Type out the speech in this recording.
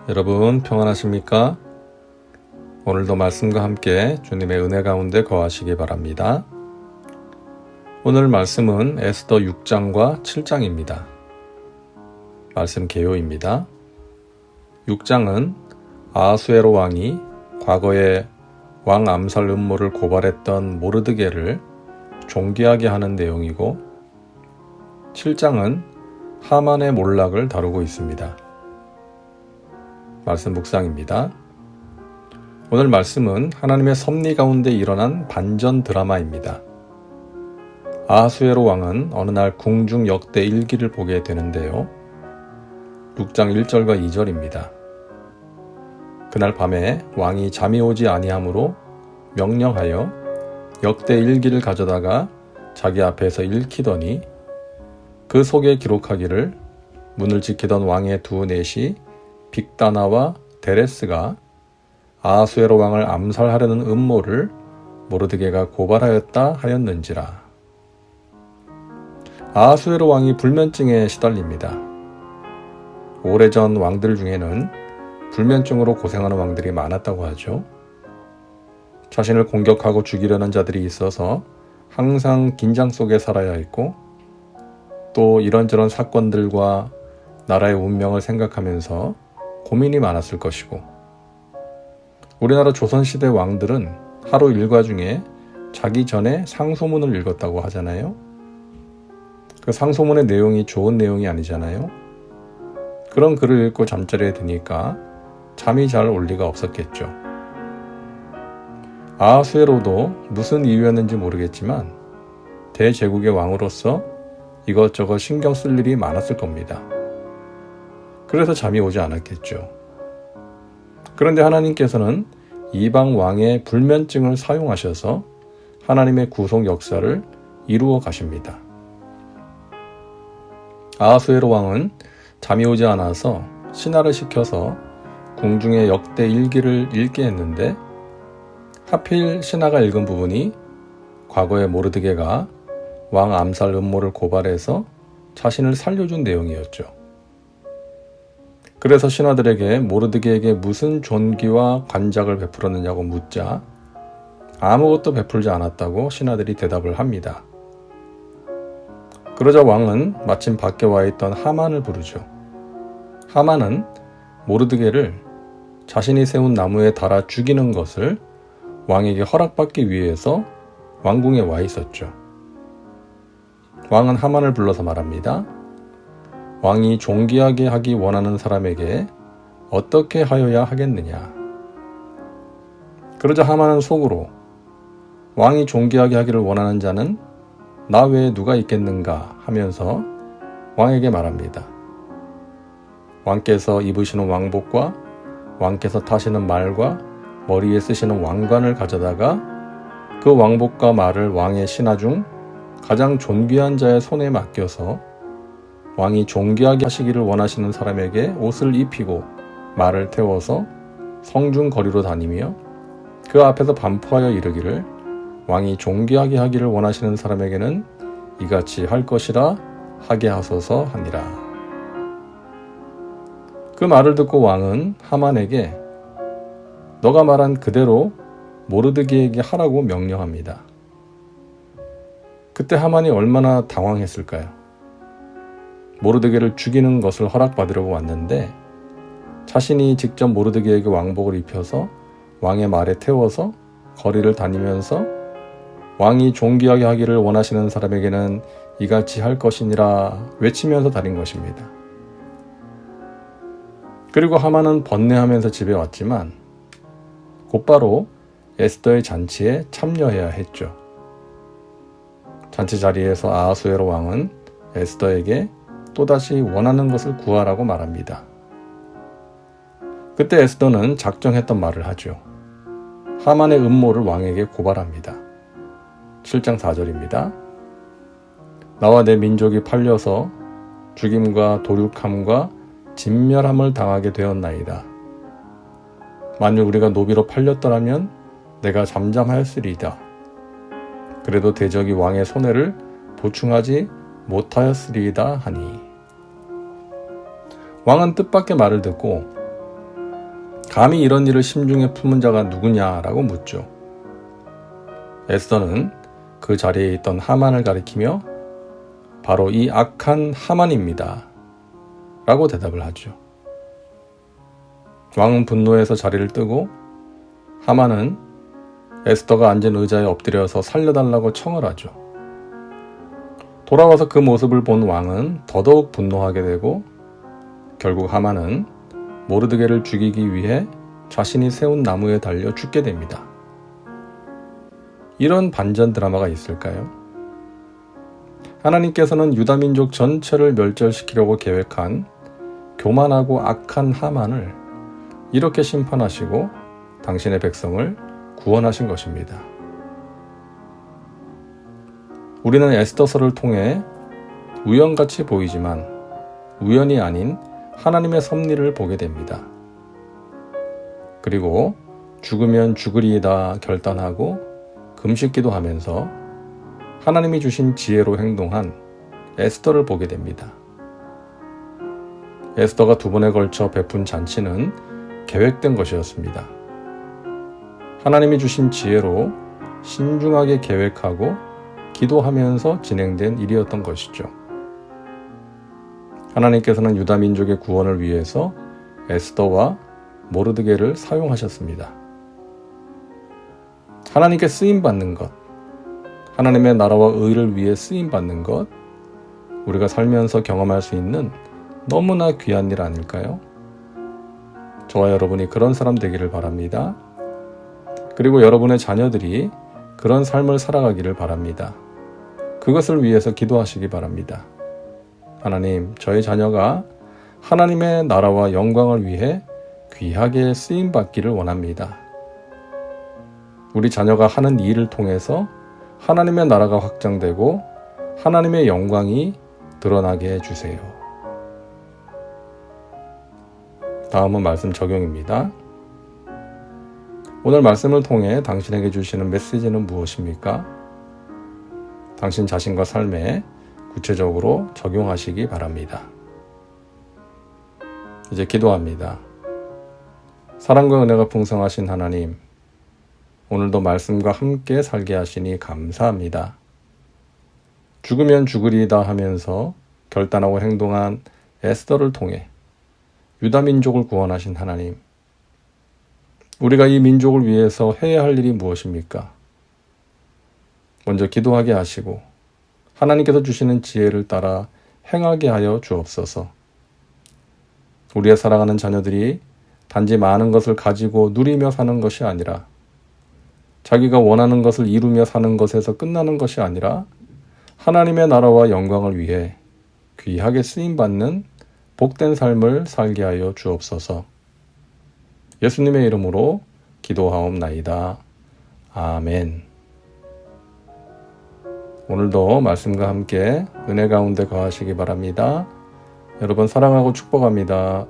여러분 평안하십니까? 오늘도 말씀과 함께 주님의 은혜 가운데 거하시기 바랍니다. 오늘 말씀은 에스더 6장과 7장입니다. 말씀 개요입니다. 6장은 아하수에로 왕이 과거에 왕 암살 음모를 고발했던 모르드게를 존귀하게 하는 내용이고, 7장은 하만의 몰락을 다루고 있습니다. 말씀 묵상입니다. 오늘 말씀은 하나님의 섭리 가운데 일어난 반전 드라마입니다. 아하수에로 왕은 어느 날 궁중 역대 일기를 보게 되는데요. 6장 1절과 2절입니다. 그날 밤에 왕이 잠이 오지 아니하므로 명령하여 역대 일기를 가져다가 자기 앞에서 읽히더니, 그 속에 기록하기를 문을 지키던 왕의 두 넷이 빅다나와 데레스가 아하수에로 왕을 암살하려는 음모를 모르드게가 고발하였다 하였는지라. 아하수에로 왕이 불면증에 시달립니다. 오래전 왕들 중에는 불면증으로 고생하는 왕들이 많았다고 하죠. 자신을 공격하고 죽이려는 자들이 있어서 항상 긴장 속에 살아야 했고, 또 이런저런 사건들과 나라의 운명을 생각하면서 고민이 많았을 것이고, 우리나라 조선시대 왕들은 하루 일과 중에 자기 전에 상소문을 읽었다고 하잖아요. 그 상소문의 내용이 좋은 내용이 아니잖아요. 그런 글을 읽고 잠자리에 드니까 잠이 잘 올 리가 없었겠죠. 아하수에로도 무슨 이유였는지 모르겠지만 대제국의 왕으로서 이것저것 신경 쓸 일이 많았을 겁니다. 그래서 잠이 오지 않았겠죠. 그런데 하나님께서는 이방 왕의 불면증을 사용하셔서 하나님의 구속 역사를 이루어 가십니다. 아하수에로 왕은 잠이 오지 않아서 신하를 시켜서 궁중의 역대 일기를 읽게 했는데, 하필 신하가 읽은 부분이 과거에 모르드게가 왕 암살 음모를 고발해서 자신을 살려준 내용이었죠. 그래서 신하들에게 모르드게에게 무슨 존귀와 관작을 베풀었느냐고 묻자 아무것도 베풀지 않았다고 신하들이 대답을 합니다. 그러자 왕은 마침 밖에 와 있던 하만을 부르죠. 하만은 모르드게를 자신이 세운 나무에 달아 죽이는 것을 왕에게 허락받기 위해서 왕궁에 와 있었죠. 왕은 하만을 불러서 말합니다. 왕이 존귀하게 하기 원하는 사람에게 어떻게 하여야 하겠느냐. 그러자 하만은 속으로 왕이 존귀하게 하기를 원하는 자는 나 외에 누가 있겠는가 하면서 왕에게 말합니다. 왕께서 입으시는 왕복과 왕께서 타시는 말과 머리에 쓰시는 왕관을 가져다가 그 왕복과 말을 왕의 신하 중 가장 존귀한 자의 손에 맡겨서 왕이 존귀하게 하시기를 원하시는 사람에게 옷을 입히고 말을 태워서 성중 거리로 다니며 그 앞에서 반포하여 이르기를 왕이 존귀하게 하기를 원하시는 사람에게는 이같이 할 것이라 하게 하소서 하니라. 그 말을 듣고 왕은 하만에게 너가 말한 그대로 모르드게에게 하라고 명령합니다. 그때 하만이 얼마나 당황했을까요? 모르드게를 죽이는 것을 허락받으려고 왔는데 자신이 직접 모르드게에게 왕복을 입혀서 왕의 말에 태워서 거리를 다니면서 왕이 존귀하게 하기를 원하시는 사람에게는 이같이 할 것이니라 외치면서 다닌 것입니다. 그리고 하만은 번뇌하면서 집에 왔지만 곧바로 에스더의 잔치에 참여해야 했죠. 잔치 자리에서 아하수에로 왕은 에스더에게 또다시 원하는 것을 구하라고 말합니다. 그때 에스더는 작정했던 말을 하죠. 하만의 음모를 왕에게 고발합니다. 7장 4절입니다. 나와 내 민족이 팔려서 죽임과 도륙함과 진멸함을 당하게 되었나이다. 만일 우리가 노비로 팔렸더라면 내가 잠잠하였으리이다. 그래도 대적이 왕의 손해를 보충하지 못하였으리이다 하니. 왕은 뜻밖의 말을 듣고 감히 이런 일을 심중에 품은 자가 누구냐라고 묻죠. 에스더는 그 자리에 있던 하만을 가리키며 바로 이 악한 하만입니다 라고 대답을 하죠. 왕은 분노해서 자리를 뜨고 하만은 에스더가 앉은 의자에 엎드려서 살려달라고 청을 하죠. 돌아와서 그 모습을 본 왕은 더더욱 분노하게 되고 결국 하만은 모르드게를 죽이기 위해 자신이 세운 나무에 달려 죽게 됩니다. 이런 반전 드라마가 있을까요? 하나님께서는 유다민족 전체를 멸절시키려고 계획한 교만하고 악한 하만을 이렇게 심판하시고 당신의 백성을 구원하신 것입니다. 우리는 에스더서를 통해 우연같이 보이지만 우연이 아닌 하나님의 섭리를 보게 됩니다. 그리고 죽으면 죽으리이다 결단하고 금식기도 하면서 하나님이 주신 지혜로 행동한 에스더를 보게 됩니다. 에스더가 2번에 걸쳐 베푼 잔치는 계획된 것이었습니다. 하나님이 주신 지혜로 신중하게 계획하고 기도하면서 진행된 일이었던 것이죠. 하나님께서는 유다 민족의 구원을 위해서 에스더와 모르드게를 사용하셨습니다. 하나님께 쓰임받는 것, 하나님의 나라와 의를 위해 쓰임받는 것, 우리가 살면서 경험할 수 있는 너무나 귀한 일 아닐까요? 저와 여러분이 그런 사람 되기를 바랍니다. 그리고 여러분의 자녀들이 그런 삶을 살아가기를 바랍니다. 그것을 위해서 기도하시기 바랍니다. 하나님, 저의 자녀가 하나님의 나라와 영광을 위해 귀하게 쓰임받기를 원합니다. 우리 자녀가 하는 일을 통해서 하나님의 나라가 확장되고 하나님의 영광이 드러나게 해주세요. 다음은 말씀 적용입니다. 오늘 말씀을 통해 당신에게 주시는 메시지는 무엇입니까? 당신 자신과 삶에 구체적으로 적용하시기 바랍니다. 이제 기도합니다. 사랑과 은혜가 풍성하신 하나님, 오늘도 말씀과 함께 살게 하시니 감사합니다. 죽으면 죽으리이다 하면서 결단하고 행동한 에스더를 통해 유다 민족을 구원하신 하나님, 우리가 이 민족을 위해서 해야 할 일이 무엇입니까? 먼저 기도하게 하시고 하나님께서 주시는 지혜를 따라 행하게 하여 주옵소서. 우리의 사랑하는 자녀들이 단지 많은 것을 가지고 누리며 사는 것이 아니라 자기가 원하는 것을 이루며 사는 것에서 끝나는 것이 아니라 하나님의 나라와 영광을 위해 귀하게 쓰임받는 복된 삶을 살게 하여 주옵소서. 예수님의 이름으로 기도하옵나이다. 아멘. 오늘도 말씀과 함께 은혜 가운데 거하시기 바랍니다. 여러분 사랑하고 축복합니다.